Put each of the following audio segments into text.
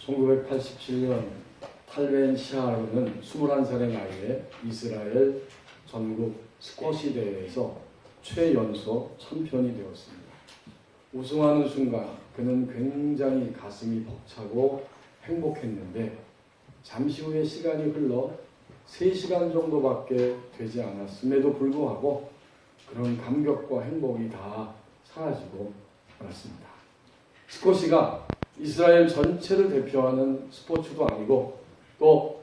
1987년 탈벤 시하르는 21살의 나이에 이스라엘 전국 스쿼시 대회에서 최연소 챔피언이 되었습니다. 우승하는 순간 그는 굉장히 가슴이 벅차고 행복했는데 잠시 후에 시간이 흘러 3시간 정도밖에 되지 않았음에도 불구하고 그런 감격과 행복이 다 사라지고 말았습니다. 스쿼시가 이스라엘 전체를 대표하는 스포츠도 아니고 또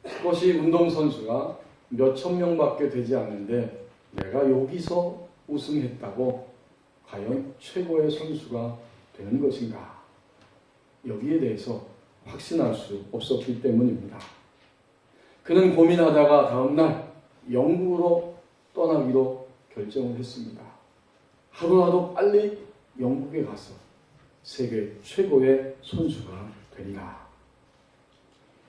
스쿼시 운동선수가 몇천 명밖에 되지 않는데 내가 여기서 우승했다고 과연 최고의 선수가 되는 것인가? 여기에 대해서 확신할 수 없었기 때문입니다. 그는 고민하다가 다음날 영국으로 떠나기로 결정을 했습니다. 하루라도 빨리 영국에 가서 세계 최고의 선수가 되리라.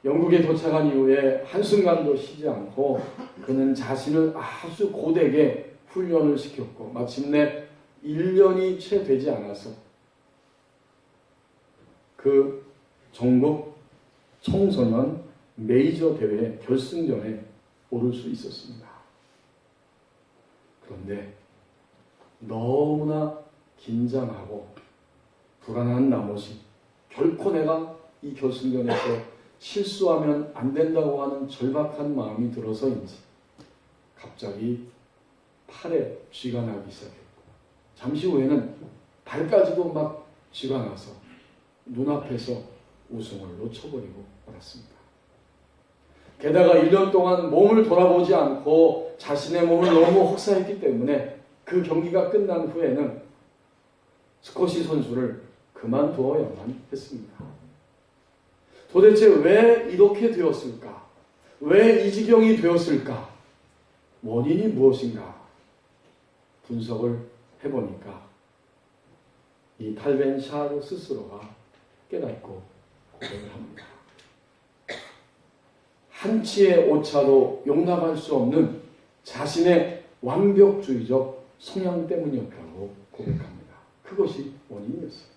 영국에 도착한 이후에 한순간도 쉬지 않고 그는 자신을 아주 고되게 훈련을 시켰고 마침내 1년이 채 되지 않아서 그 전국 청소년 메이저 대회 결승전에 오를 수 있었습니다. 그런데 너무나 긴장하고 불안한 나머지 결코 내가 이 결승전에서 실수하면 안 된다고 하는 절박한 마음이 들어서인지 갑자기 팔에 쥐가 나기 시작했고 잠시 후에는 발까지도 막 쥐가 나서 눈앞에서 우승을 놓쳐버리고 말았습니다. 게다가 1년 동안 몸을 돌아보지 않고 자신의 몸을 너무 혹사했기 때문에 그 경기가 끝난 후에는 스쿼시 선수를 그만두어야만 했습니다. 도대체 왜 이렇게 되었을까? 왜 이 지경이 되었을까? 원인이 무엇인가? 분석을 해보니까 이 탈벤 샤르 스스로가 깨닫고 고백을 합니다. 한치의 오차도 용납할 수 없는 자신의 완벽주의적 성향 때문이었다고 고백합니다. 그것이 원인이었어요.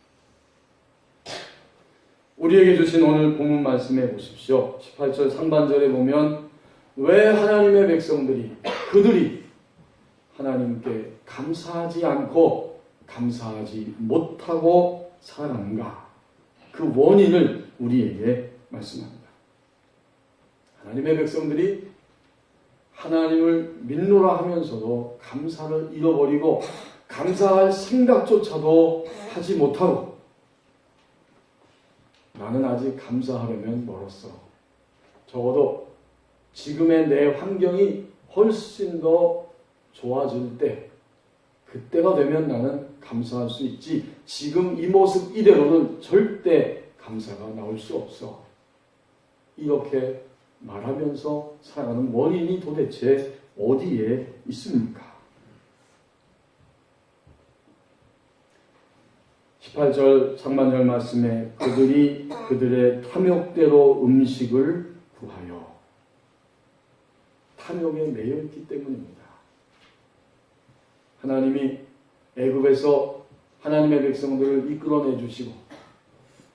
우리에게 주신 오늘 본문 말씀해 보십시오. 18절 상반절에 보면 왜 하나님의 백성들이 그들이 하나님께 감사하지 않고 감사하지 못하고 살아가는가? 그 원인을 우리에게 말씀합니다. 하나님의 백성들이 하나님을 믿노라 하면서도 감사를 잃어버리고 감사할 생각조차도 하지 못하고 나는 아직 감사하려면 멀었어. 적어도 지금의 내 환경이 훨씬 더 좋아질 때 그때가 되면 나는 감사할 수 있지 지금 이 모습 이대로는 절대 감사가 나올 수 없어. 이렇게 말하면서 살아가는 원인이 도대체 어디에 있습니까? 18절 상반절 말씀에 그들이 그들의 탐욕대로 음식을 구하여 탐욕에 매여있기 때문입니다. 하나님이 애굽에서 하나님의 백성들을 이끌어내 주시고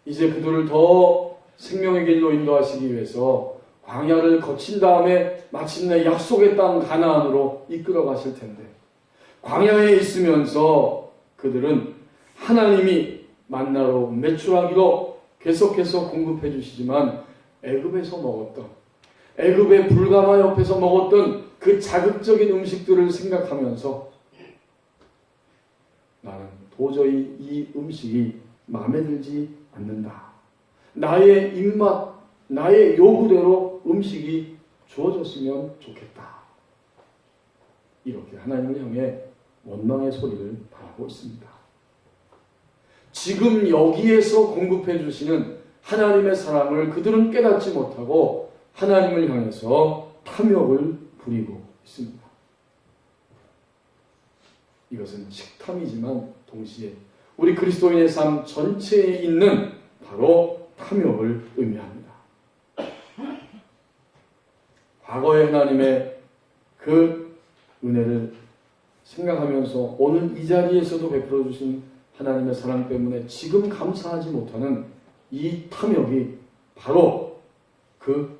이제 그들을 더 생명의 길로 인도하시기 위해서 광야를 거친 다음에 마침내 약속의 땅 가나안으로 이끌어 가실 텐데 광야에 있으면서 그들은 하나님이 만나로 매출하기로 계속해서 공급해 주시지만 애굽에서 먹었던 애굽의 불가마 옆에서 먹었던 그 자극적인 음식들을 생각하면서 나는 도저히 이 음식이 마음에 들지 않는다. 나의 입맛, 나의 요구대로 음식이 주어졌으면 좋겠다. 이렇게 하나님을 향해 원망의 소리를 바라고 있습니다. 지금 여기에서 공급해 주시는 하나님의 사랑을 그들은 깨닫지 못하고 하나님을 향해서 탐욕을 부리고 있습니다. 이것은 식탐이지만 동시에 우리 그리스도인의 삶 전체에 있는 바로 탐욕을 의미합니다. 과거의 하나님의 그 은혜를 생각하면서 오늘 이 자리에서도 베풀어 주신 하나님의 사랑 때문에 지금 감사하지 못하는 이 탐욕이 바로 그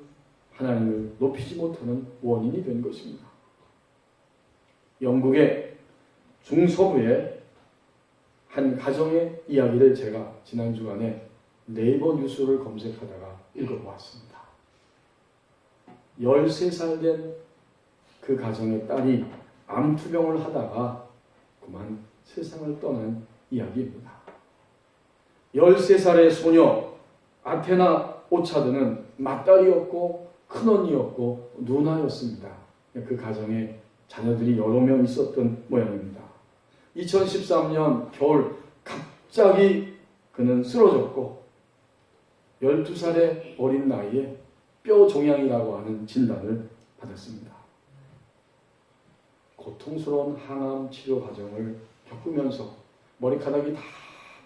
하나님을 높이지 못하는 원인이 된 것입니다. 영국의 중서부의 한 가정의 이야기를 제가 지난 주간에 네이버 뉴스를 검색하다가 읽어보았습니다. 13살 된 그 가정의 딸이 암투병을 하다가 그만 세상을 떠난 이야기입니다. 13살의 소녀 아테나 오차드는 맏딸이었고 큰언니였고 누나였습니다. 그 가정에 자녀들이 여러 명 있었던 모양입니다. 2013년 겨울 갑자기 그는 쓰러졌고 12살의 어린 나이에 뼈종양이라고 하는 진단을 받았습니다. 고통스러운 항암 치료 과정을 겪으면서 머리카락이 다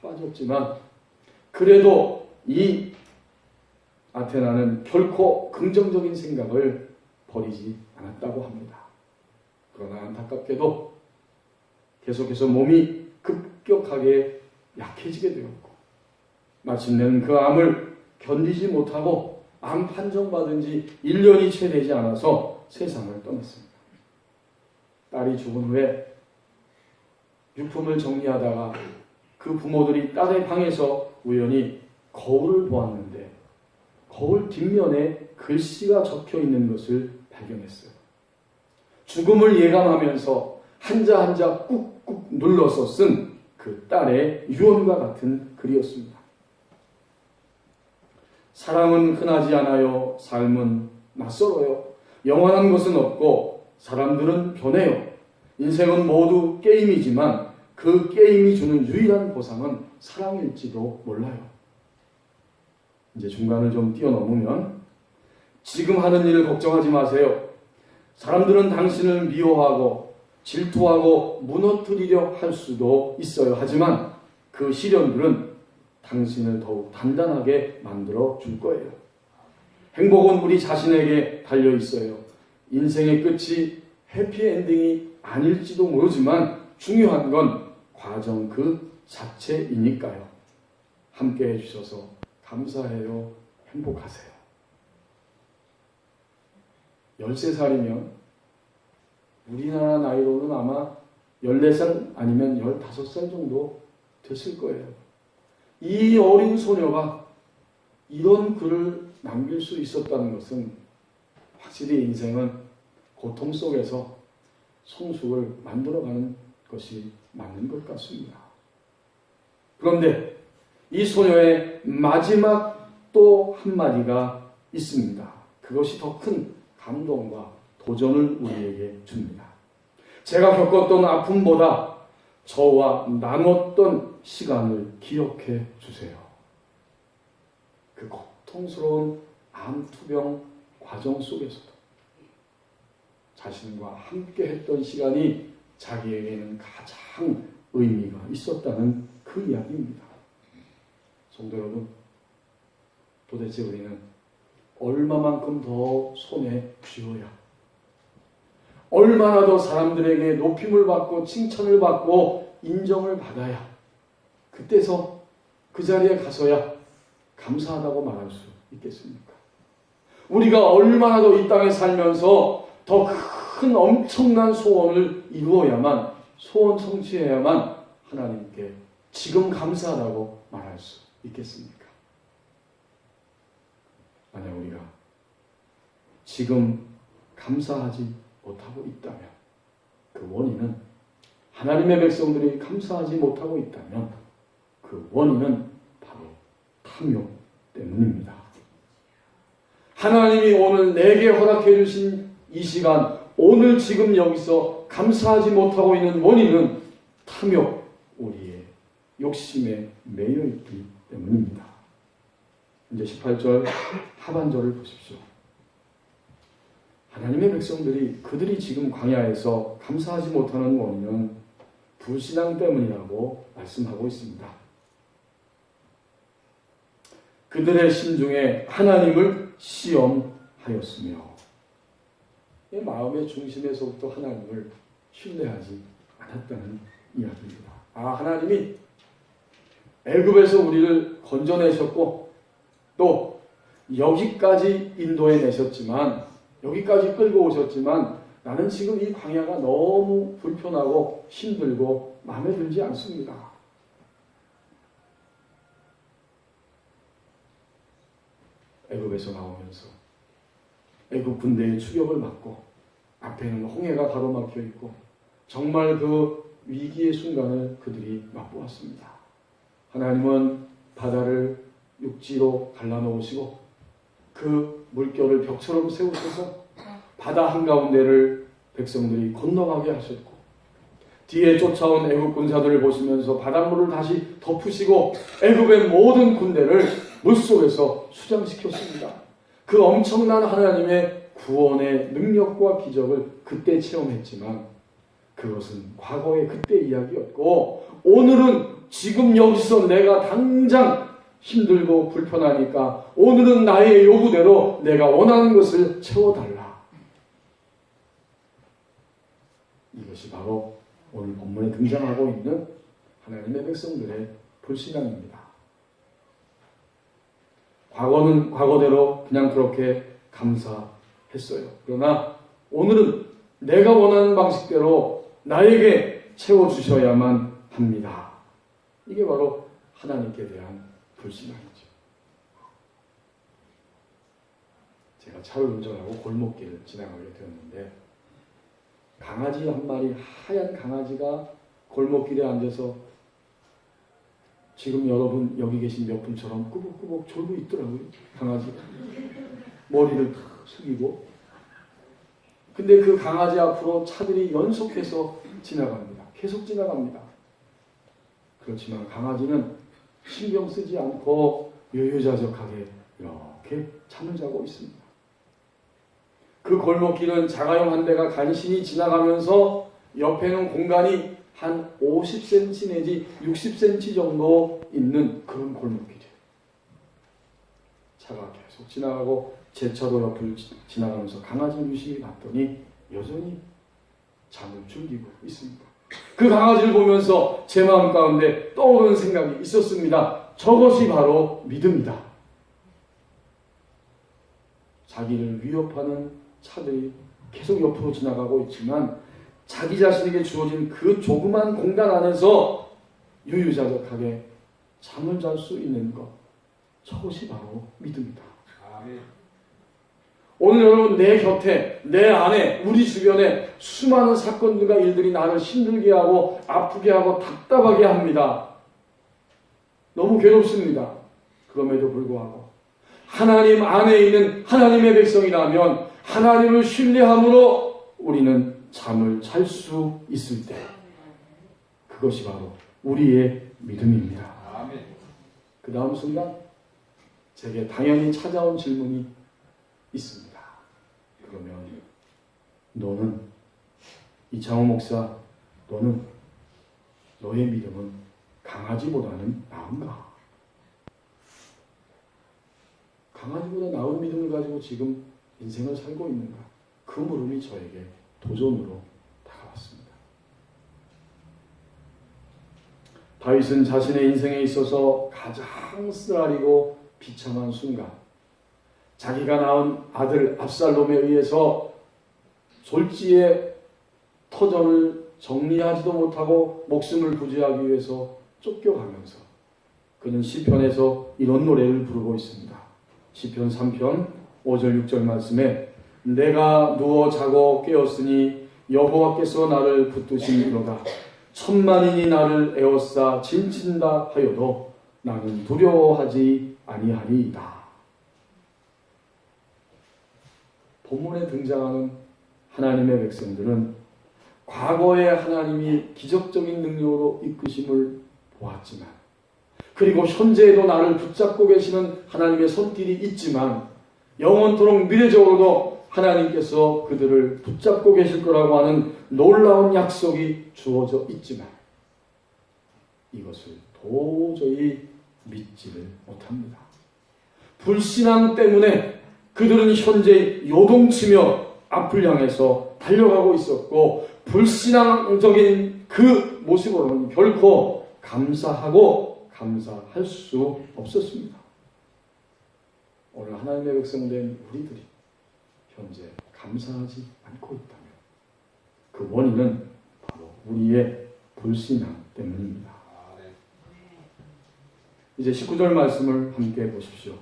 빠졌지만 그래도 이 아테나는 결코 긍정적인 생각을 버리지 않았다고 합니다. 그러나 안타깝게도 계속해서 몸이 급격하게 약해지게 되었고 마침내는 그 암을 견디지 못하고 암 판정받은 지 1년이 채 되지 않아서 세상을 떠났습니다. 딸이 죽은 후에 유품을 정리하다가 그 부모들이 딸의 방에서 우연히 거울을 보았는데 거울 뒷면에 글씨가 적혀 있는 것을 발견했어요. 죽음을 예감하면서 한자 한자 꾹꾹 눌러서 쓴 그 딸의 유언과 같은 글이었습니다. 사랑은 흔하지 않아요. 삶은 낯설어요. 영원한 것은 없고 사람들은 변해요. 인생은 모두 게임이지만 그 게임이 주는 유일한 보상은 사랑일지도 몰라요. 이제 중간을 좀 뛰어넘으면 지금 하는 일을 걱정하지 마세요. 사람들은 당신을 미워하고 질투하고 무너뜨리려 할 수도 있어요. 하지만 그 시련들은 당신을 더욱 단단하게 만들어 줄 거예요. 행복은 우리 자신에게 달려 있어요. 인생의 끝이 해피엔딩이 아닐지도 모르지만 중요한 건 과정 그 자체이니까요. 함께 해주셔서 감사해요. 행복하세요. 13살이면 우리나라 나이로는 아마 14살 아니면 15살 정도 됐을 거예요. 이 어린 소녀가 이런 글을 남길 수 있었다는 것은 확실히 인생은 고통 속에서 성숙을 만들어가는 것이 맞는 것 같습니다. 그런데 이 소녀의 마지막 또 한마디가 있습니다. 그것이 더 큰 감동과 도전을 우리에게 줍니다. 제가 겪었던 아픔보다 저와 나눴던 시간을 기억해 주세요. 그 고통스러운 암투병 과정 속에서도 자신과 함께 했던 시간이 자기에게는 가장 의미가 있었다는 그 이야기입니다. 성도 여러분, 도대체 우리는 얼마만큼 더 손에 쥐어야, 얼마나 더 사람들에게 높임을 받고 칭찬을 받고 인정을 받아야, 그때서 그 자리에 가서야 감사하다고 말할 수 있겠습니까? 우리가 얼마나 더 이 땅에 살면서 더 큰 엄청난 소원을 이루어야만, 소원 성취해야만 하나님께 지금 감사하다고 말할 수 있겠습니까? 만약 우리가 지금 감사하지 못하고 있다면 그 원인은, 하나님의 백성들이 감사하지 못하고 있다면 그 원인은 바로 탐욕 때문입니다. 하나님이 오늘 내게 허락해 주신 이 시간, 오늘 지금 여기서 감사하지 못하고 있는 원인은 탐욕, 우리의 욕심에 매여 있기 때문입니다. 이제 18절 하반절을 보십시오. 하나님의 백성들이 그들이 지금 광야에서 감사하지 못하는 원인은 불신앙 때문이라고 말씀하고 있습니다. 그들의 심중에 하나님을 시험하였으며, 이 마음의 중심에서부터 하나님을 신뢰하지 않았다는 이야기입니다. 하나님이 애굽에서 우리를 건져내셨고 또 여기까지 인도해 내셨지만, 여기까지 끌고 오셨지만 나는 지금 이 광야가 너무 불편하고 힘들고 마음에 들지 않습니다. 애굽에서 나오면서 애굽 군대의 추격을 받고 앞에는 홍해가 가로막혀 있고 정말 그 위기의 순간을 그들이 맛보았습니다. 하나님은 바다를 육지로 갈라놓으시고 그 물결을 벽처럼 세우셔서 바다 한가운데를 백성들이 건너가게 하셨고, 뒤에 쫓아온 애굽 군사들을 보시면서 바닷물을 다시 덮으시고 애굽의 모든 군대를 물속에서 수장시켰습니다. 그 엄청난 하나님의 구원의 능력과 기적을 그때 체험했지만 그것은 과거의 그때 이야기였고, 오늘은 지금 여기서 내가 당장 힘들고 불편하니까 오늘은 나의 요구대로 내가 원하는 것을 채워달라. 이것이 바로 오늘 본문에 등장하고 있는 하나님의 백성들의 불신앙입니다. 과거는 과거대로 그냥 그렇게 감사했어요. 그러나 오늘은 내가 원하는 방식대로 나에게 채워주셔야만 합니다. 이게 바로 하나님께 대한 불신앙이죠. 제가 차를 운전하고 골목길을 지나가게 되었는데 강아지 한 마리, 하얀 강아지가 골목길에 앉아서 지금 여러분 여기 계신 몇 분처럼 꾸벅꾸벅 졸고 있더라고요. 강아지가 머리를 탁 숙이고. 근데 그 강아지 앞으로 차들이 연속해서 지나갑니다. 계속 지나갑니다. 그렇지만 강아지는 신경 쓰지 않고 유유자적하게 이렇게 잠을 자고 있습니다. 그 골목길은 자가용 한 대가 간신히 지나가면서 옆에는 공간이 한 50cm 내지 60cm 정도 있는 그런 골목길이에요. 차가 계속 지나가고 제 차도 옆을 지나가면서 강아지를 유심히 봤더니 여전히 잠을 즐기고 있습니다. 그 강아지를 보면서 제 마음 가운데 떠오르는 생각이 있었습니다. 저것이 바로 믿음이다. 자기를 위협하는 차들이 계속 옆으로 지나가고 있지만 자기 자신에게 주어진 그 조그만 공간 안에서 유유자적하게 잠을 잘 수 있는 것, 저것이 바로 믿음이다. 오늘 여러분 내 곁에, 내 안에, 우리 주변에 수많은 사건들과 일들이 나를 힘들게 하고 아프게 하고 답답하게 합니다. 너무 괴롭습니다. 그럼에도 불구하고 하나님 안에 있는 하나님의 백성이라면 하나님을 신뢰함으로 우리는 잠을 잘 수 있을 때 그것이 바로 우리의 믿음입니다. 그 다음 순간 제게 당연히 찾아온 질문이 있습니다. 그러면 너는, 이창호 목사, 너는 너의 믿음은 강아지보다는 나은가? 강아지보다 나은 믿음을 가지고 지금 인생을 살고 있는가? 그 물음이 저에게 도전으로 다가왔습니다. 다윗은 자신의 인생에 있어서 가장 쓰라리고 비참한 순간, 자기가 낳은 아들 압살롬에 의해서 졸지에 터전을 정리하지도 못하고 목숨을 부지하기 위해서 쫓겨가면서 그는 시편에서 이런 노래를 부르고 있습니다. 시편 3편 5절 6절 말씀에 내가 누워 자고 깨었으니 여호와께서 나를 붙드시니로다. 천만인이 나를 에워싸 진친다 하여도 나는 두려워하지 아니하리이다. 본문에 등장하는 하나님의 백성들은 과거에 하나님이 기적적인 능력으로 이끄심을 보았지만, 그리고 현재에도 나를 붙잡고 계시는 하나님의 손길이 있지만, 영원토록 미래적으로도 하나님께서 그들을 붙잡고 계실 거라고 하는 놀라운 약속이 주어져 있지만 이것을 도저히 믿지를 못합니다. 불신앙 때문에 그들은 현재 요동치며 앞을 향해서 달려가고 있었고, 불신앙적인 그 모습으로는 결코 감사할 수 없었습니다. 오늘 하나님의 백성된 우리들이 현재 감사하지 않고 있다면 그 원인은 바로 우리의 불신앙 때문입니다. 이제 19절 말씀을 함께 보십시오.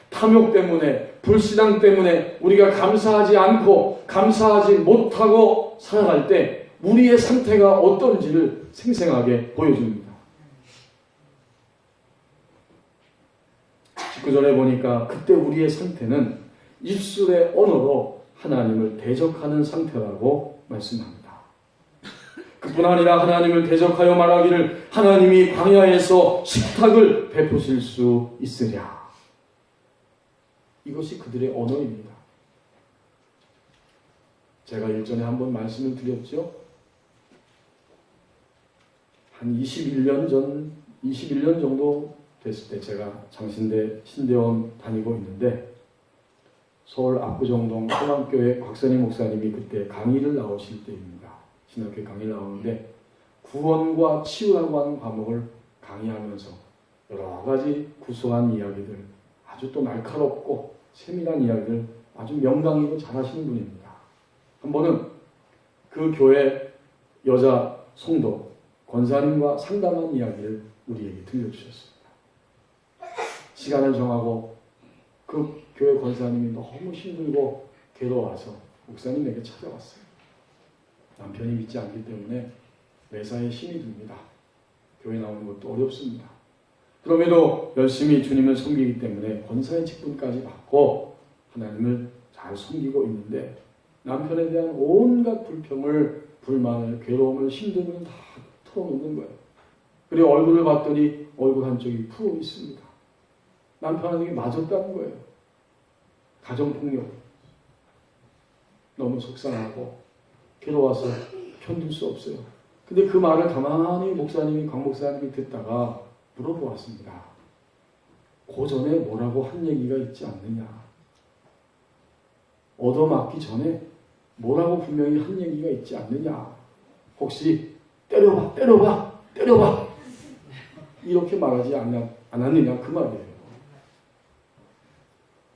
탐욕 때문에, 불신앙 때문에 우리가 감사하지 않고 감사하지 못하고 살아갈 때 우리의 상태가 어떤지를 생생하게 보여줍니다. 19절에 보니까 그때 우리의 상태는 입술의 언어로 하나님을 대적하는 상태라고 말씀합니다. 그뿐 아니라 하나님을 대적하여 말하기를 하나님이 광야에서 식탁을 베푸실 수 있으랴. 이것이 그들의 언어입니다. 제가 일전에 한번 말씀을 드렸죠. 한 21년 정도 됐을 때 제가 장신대 신대원 다니고 있는데 서울 압구정동 성암교회 곽선희 목사님이 그때 강의를 나오실 때입니다. 신학교 강의를 나오는데 구원과 치유라고 하는 과목을 강의하면서 여러 가지 구수한 이야기들, 아주 또 날카롭고 세밀한 이야기를 아주 명강의로 잘하시는 분입니다. 한 번은 그 교회 여자 성도 권사님과 상담한 이야기를 우리에게 들려주셨습니다. 시간을 정하고 그 교회 권사님이 너무 힘들고 괴로워서 목사님에게 찾아왔어요. 남편이 믿지 않기 때문에 매사에 힘이 듭니다. 교회 나오는 것도 어렵습니다. 그럼에도 열심히 주님을 섬기기 때문에 권사의 직분까지 받고 하나님을 잘 섬기고 있는데 남편에 대한 온갖 불평을, 불만을, 괴로움을, 힘듦을 다 털어놓는 거예요. 그리고 얼굴을 봤더니 얼굴 한쪽이 푸어 있습니다. 남편에게 맞았다는 거예요. 가정폭력. 너무 속상하고 괴로워서 편들 수 없어요. 근데 그 말을 가만히 강 목사님이 듣다가 물어보았습니다. 그 전에 뭐라고 한 얘기가 있지 않느냐. 얻어맞기 전에 뭐라고 분명히 한 얘기가 있지 않느냐. 혹시 때려봐 이렇게 말하지 않았느냐 그 말이에요.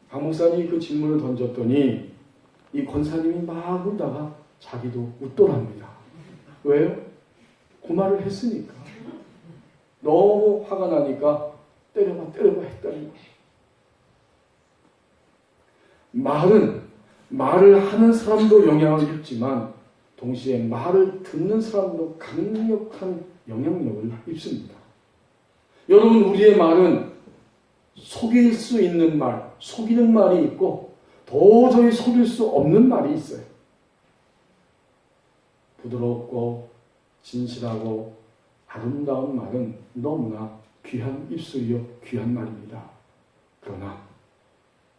강 목사님이 그 질문을 던졌더니 이 권사님이 막 울다가 자기도 웃더랍니다. 왜요? 그 말을 했으니까. 너무 화가 나니까 때려봐 했다는 거예요. 말을 하는 사람도 영향을 입지만 동시에 말을 듣는 사람도 강력한 영향력을 입습니다. 여러분, 우리의 말은 속일 수 있는 말, 속이는 말이 있고 도저히 속일 수 없는 말이 있어요. 부드럽고 진실하고 아름다운 말은 너무나 귀한 입술이요 귀한 말입니다. 그러나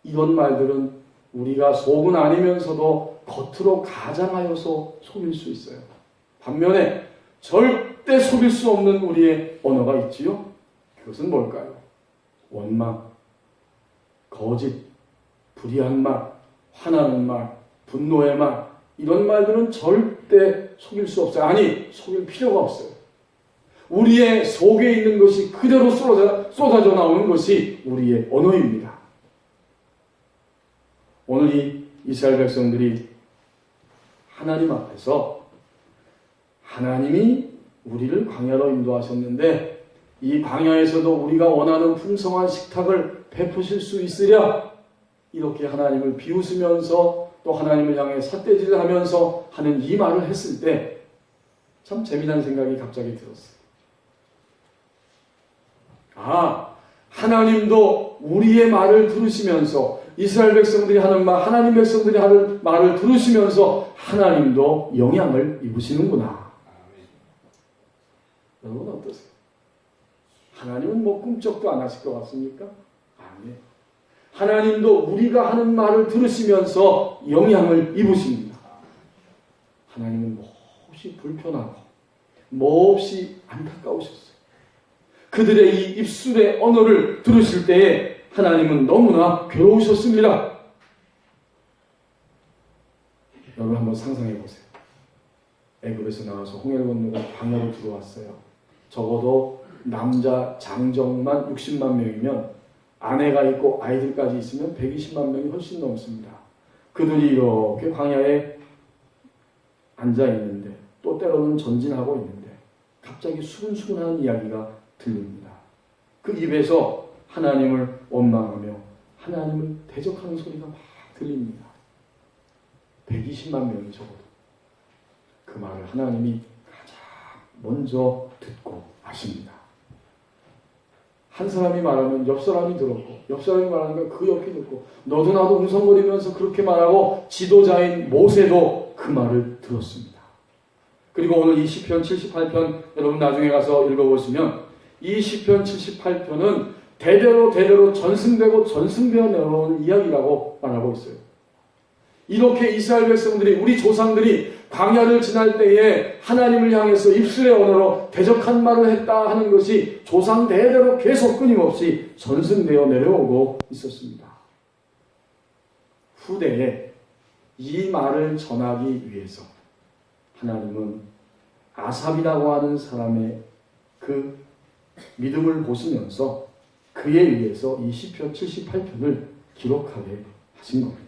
이런 말들은 우리가 속은 아니면서도 겉으로 가장하여서 속일 수 있어요. 반면에 절대 속일 수 없는 우리의 언어가 있지요. 그것은 뭘까요? 원망, 거짓, 불의한 말, 화나는 말, 분노의 말, 이런 말들은 절대 속일 수 없어요. 아니, 속일 필요가 없어요. 우리의 속에 있는 것이 그대로 쏟아져 나오는 것이 우리의 언어입니다. 오늘 이 이스라엘 백성들이 하나님 앞에서 하나님이 우리를 광야로 인도하셨는데 이 광야에서도 우리가 원하는 풍성한 식탁을 베푸실 수 있으랴 이렇게 하나님을 비웃으면서 또 하나님을 향해 삿대질을 하면서 하는 이 말을 했을 때 참 재미난 생각이 갑자기 들었어요. 하나님도 우리의 말을 들으시면서 이스라엘 백성들이 하는 말, 하나님 백성들이 하는 말을 들으시면서 하나님도 영향을 입으시는구나. 여러분 어떠세요? 하나님은 뭐 꿈쩍도 안 하실 것 같습니까? 아니에요. 하나님도 우리가 하는 말을 들으시면서 영향을 입으십니다. 하나님은 몹시 불편하고 몹시 안타까우셨어요. 그들의 이 입술의 언어를 들으실 때에 하나님은 너무나 괴로우셨습니다. 여러분 한번 상상해 보세요. 애굽에서 나와서 홍해를 건너고 광야로 들어왔어요. 적어도 남자 장정만 60만 명이면 아내가 있고 아이들까지 있으면 120만 명이 훨씬 넘습니다. 그들이 이렇게 광야에 앉아 있는데 또 때로는 전진하고 있는데 갑자기 수근수근하는 이야기가 들립니다. 그 입에서 하나님을 원망하며 하나님을 대적하는 소리가 막 들립니다. 120만 명이 적어도 그 말을 하나님이 가장 먼저 듣고 아십니다. 한 사람이 말하면 옆 사람이 들었고 옆 사람이 말하니까 그 옆이 듣고 너도 나도 웅성거리면서 그렇게 말하고 지도자인 모세도 그 말을 들었습니다. 그리고 오늘 이 시편 78편 여러분 나중에 가서 읽어보시면 이 시편 78편은 대대로 전승되고 전승되어 내려오는 이야기라고 말하고 있어요. 이렇게 이스라엘 백성들이 우리 조상들이 광야를 지날 때에 하나님을 향해서 입술의 언어로 대적한 말을 했다 하는 것이 조상 대대로 계속 끊임없이 전승되어 내려오고 있었습니다. 후대에 이 말을 전하기 위해서 하나님은 아삽이라고 하는 사람의 그 믿음을 보시면서 그에 의해서 이 시편 78편을 기록하게 하신 겁니다.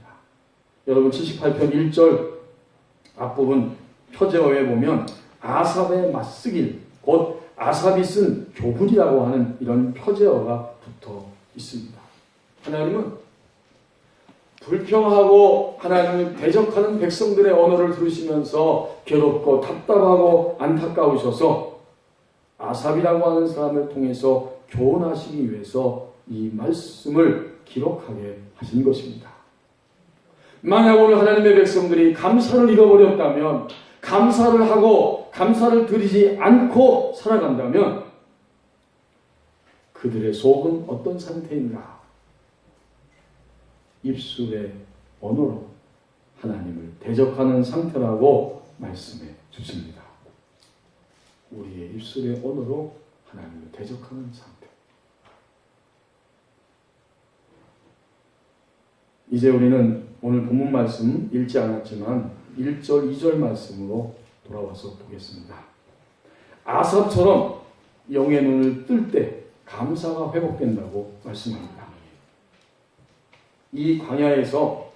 여러분 78편 1절 앞부분 표제어에 보면 아삽의 맞쓰길 곧 아삽이 쓴 교훈이라고 하는 이런 표제어가 붙어 있습니다. 하나님은 불평하고 하나님을 대적하는 백성들의 언어를 들으시면서 괴롭고 답답하고 안타까우셔서 아삽이라고 하는 사람을 통해서 교훈하시기 위해서 이 말씀을 기록하게 하신 것입니다. 만약 오늘 하나님의 백성들이 감사를 잃어버렸다면, 감사를 하고 감사를 드리지 않고 살아간다면 그들의 속은 어떤 상태인가? 입술의 언어로 하나님을 대적하는 상태라고 말씀해 주십니다. 우리의 입술의 언어로 하나님을 대적하는 상태. 이제 우리는 오늘 본문 말씀 읽지 않았지만 1절, 2절 말씀으로 돌아와서 보겠습니다. 아삽처럼 영의 눈을 뜰 때 감사가 회복된다고 말씀합니다. 이 광야에서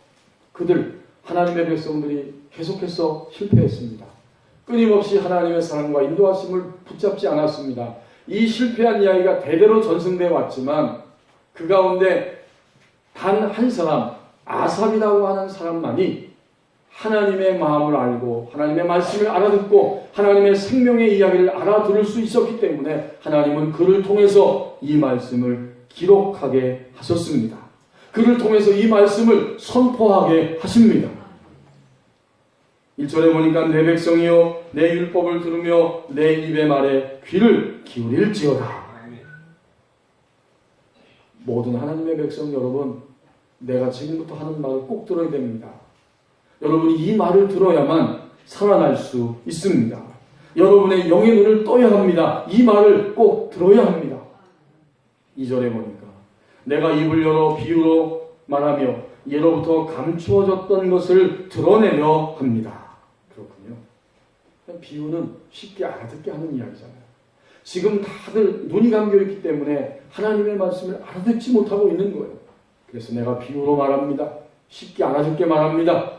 그들 하나님의 백성들이 계속해서 실패했습니다. 끊임없이 하나님의 사랑과 인도하심을 붙잡지 않았습니다. 이 실패한 이야기가 대대로 전승되어 왔지만 그 가운데 단 한 사람, 아삽이라고 하는 사람만이 하나님의 마음을 알고 하나님의 말씀을 알아듣고 하나님의 생명의 이야기를 알아들을 수 있었기 때문에 하나님은 그를 통해서 이 말씀을 기록하게 하셨습니다. 그를 통해서 이 말씀을 선포하게 하십니다. 1절에 보니까 내 백성이여 내 율법을 들으며 내 입의 말에 귀를 기울일지어다. 모든 하나님의 백성 여러분, 내가 지금부터 하는 말을 꼭 들어야 됩니다. 여러분이 이 말을 들어야만 살아날 수 있습니다. 여러분의 영의 눈을 떠야 합니다. 이 말을 꼭 들어야 합니다. 2절에 보니까 내가 입을 열어 비유로 말하며 예로부터 감추어졌던 것을 드러내려 합니다. 그렇군요. 비유는 쉽게 알아듣게 하는 이야기잖아요. 지금 다들 눈이 감겨있기 때문에 하나님의 말씀을 알아듣지 못하고 있는 거예요. 그래서 내가 비유로 말합니다. 쉽게 알아듣게 말합니다.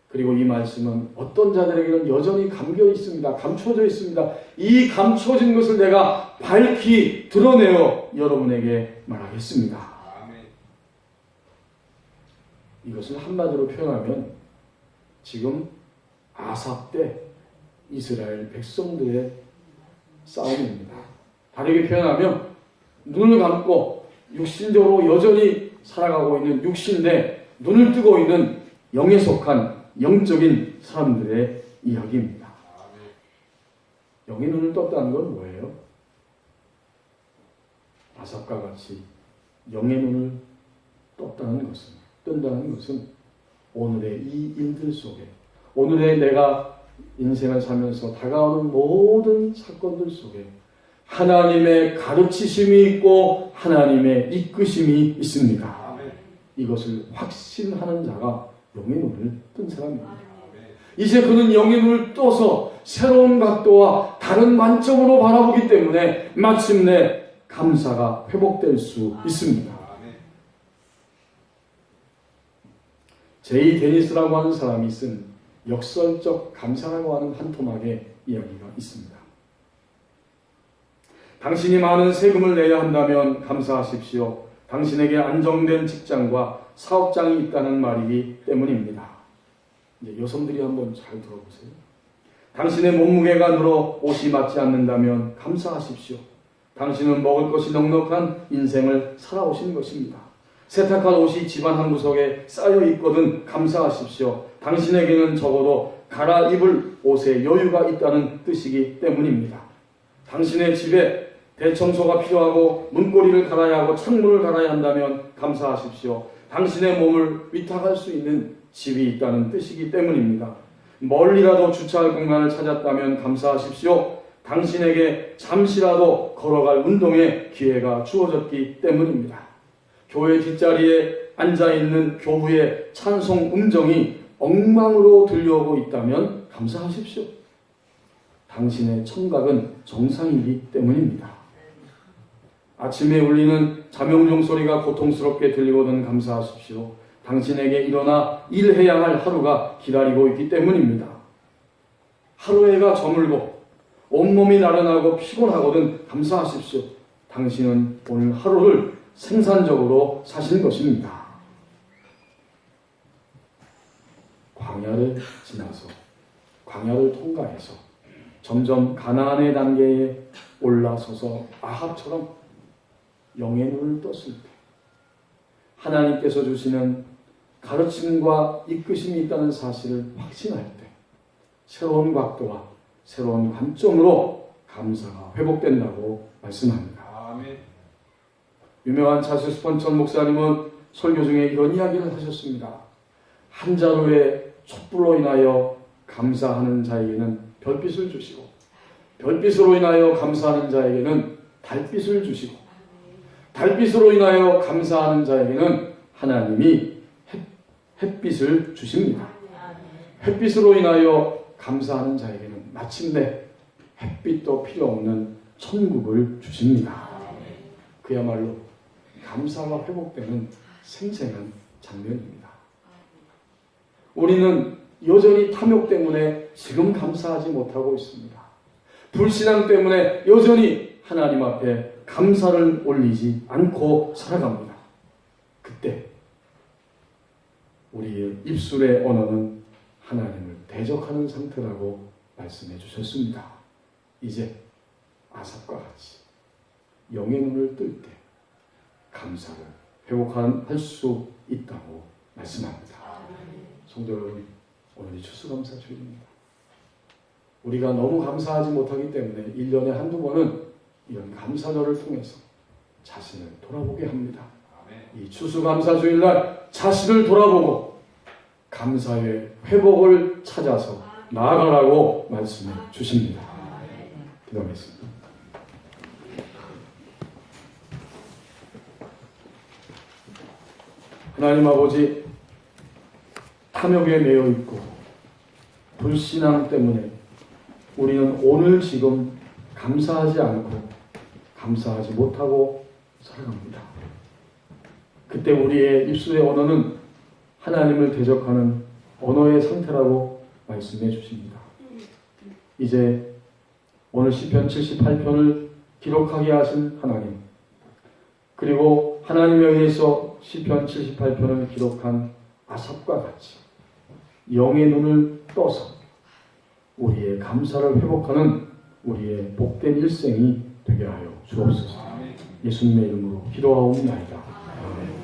그리고 이 말씀은 어떤 자들에게는 여전히 감겨 있습니다. 감춰져 있습니다. 이 감춰진 것을 내가 밝히 드러내어 여러분에게 말하겠습니다. 이것을 한마디로 표현하면 지금 아삽 때 이스라엘 백성들의 싸움입니다. 다르게 표현하면 눈을 감고 육신적으로 여전히 살아가고 있는 육신 내 눈을 뜨고 있는 영에 속한 영적인 사람들의 이야기입니다. 영의 눈을 떴다는 건 뭐예요? 아삽과 같이 영의 눈을 뜬다는 것은 오늘의 이 일들 속에, 오늘의 내가 인생을 살면서 다가오는 모든 사건들 속에 하나님의 가르치심이 있고 하나님의 이끄심이 있습니다. 이것을 확신하는 자가 영의 눈을 뜬 사람입니다. 이제 그는 영의 눈을 떠서 새로운 각도와 다른 관점으로 바라보기 때문에 마침내 감사가 회복될 수 있습니다. 제이 데니스라고 하는 사람이 쓴 역설적 감사라고 하는 한 토막의 이야기가 있습니다. 당신이 많은 세금을 내야 한다면 감사하십시오. 당신에게 안정된 직장과 사업장이 있다는 말이기 때문입니다. 이제 여성들이 한번 잘 들어보세요. 당신의 몸무게가 늘어 옷이 맞지 않는다면 감사하십시오. 당신은 먹을 것이 넉넉한 인생을 살아오신 것입니다. 세탁할 옷이 집안 한 구석에 쌓여 있거든 감사하십시오. 당신에게는 적어도 갈아입을 옷에 여유가 있다는 뜻이기 때문입니다. 당신의 집에 대청소가 필요하고 문고리를 갈아야 하고 창문을 갈아야 한다면 감사하십시오. 당신의 몸을 위탁할 수 있는 집이 있다는 뜻이기 때문입니다. 멀리라도 주차할 공간을 찾았다면 감사하십시오. 당신에게 잠시라도 걸어갈 운동의 기회가 주어졌기 때문입니다. 교회 뒷자리에 앉아있는 교우의 찬송 음정이 엉망으로 들려오고 있다면 감사하십시오. 당신의 청각은 정상이기 때문입니다. 아침에 울리는 자명종 소리가 고통스럽게 들리거든 감사하십시오. 당신에게 일어나 일해야 할 하루가 기다리고 있기 때문입니다. 하루해가 저물고 온몸이 나른하고 피곤하거든 감사하십시오. 당신은 오늘 하루를 생산적으로 사신 것입니다. 광야를 지나서 광야를 통과해서 점점 가나안의 단계에 올라서서 아합처럼 영의 눈을 떴을 때 하나님께서 주시는 가르침과 이끄심이 있다는 사실을 확신할 때 새로운 각도와 새로운 관점으로 감사가 회복된다고 말씀합니다. 아멘. 유명한 찰스 스펀천 목사님은 설교 중에 이런 이야기를 하셨습니다. 한 자루의 촛불로 인하여 감사하는 자에게는 별빛을 주시고 별빛으로 인하여 감사하는 자에게는 달빛을 주시고 달빛으로 인하여 감사하는 자에게는 하나님이 햇빛을 주십니다. 햇빛으로 인하여 감사하는 자에게는 마침내 햇빛도 필요 없는 천국을 주십니다. 그야말로 감사가 회복되는 생생한 장면입니다. 우리는 여전히 탐욕 때문에 지금 감사하지 못하고 있습니다. 불신앙 때문에 여전히 하나님 앞에 감사를 올리지 않고 살아갑니다. 그때 우리의 입술의 언어는 하나님을 대적하는 상태라고 말씀해 주셨습니다. 이제 아삽과 같이 영의 눈을 뜰 때 감사를 회복할 수 있다고 말씀합니다. 성도 여러분, 오늘이 추수감사주일입니다. 우리가 너무 감사하지 못하기 때문에 1년에 한두 번은 이런 감사절을 통해서 자신을 돌아보게 합니다. 이 추수감사주일날 자신을 돌아보고 감사의 회복을 찾아서 나아가라고 말씀해 주십니다. 기도하겠습니다. 하나님 아버지, 탐욕에 매여 있고 불신앙 때문에 우리는 오늘 지금 감사하지 않고 감사하지 못하고 살아갑니다. 그때 우리의 입술의 언어는 하나님을 대적하는 언어의 상태라고 말씀해 주십니다. 이제 오늘 시편 78편을 기록하게 하신 하나님, 그리고 하나님에 의해서 시편 78편을 기록한 아삽과 같이 영의 눈을 떠서 우리의 감사를 회복하는 우리의 복된 일생이 되게 하여 주옵소서. 예수님의 이름으로 기도하옵나이다. 아멘.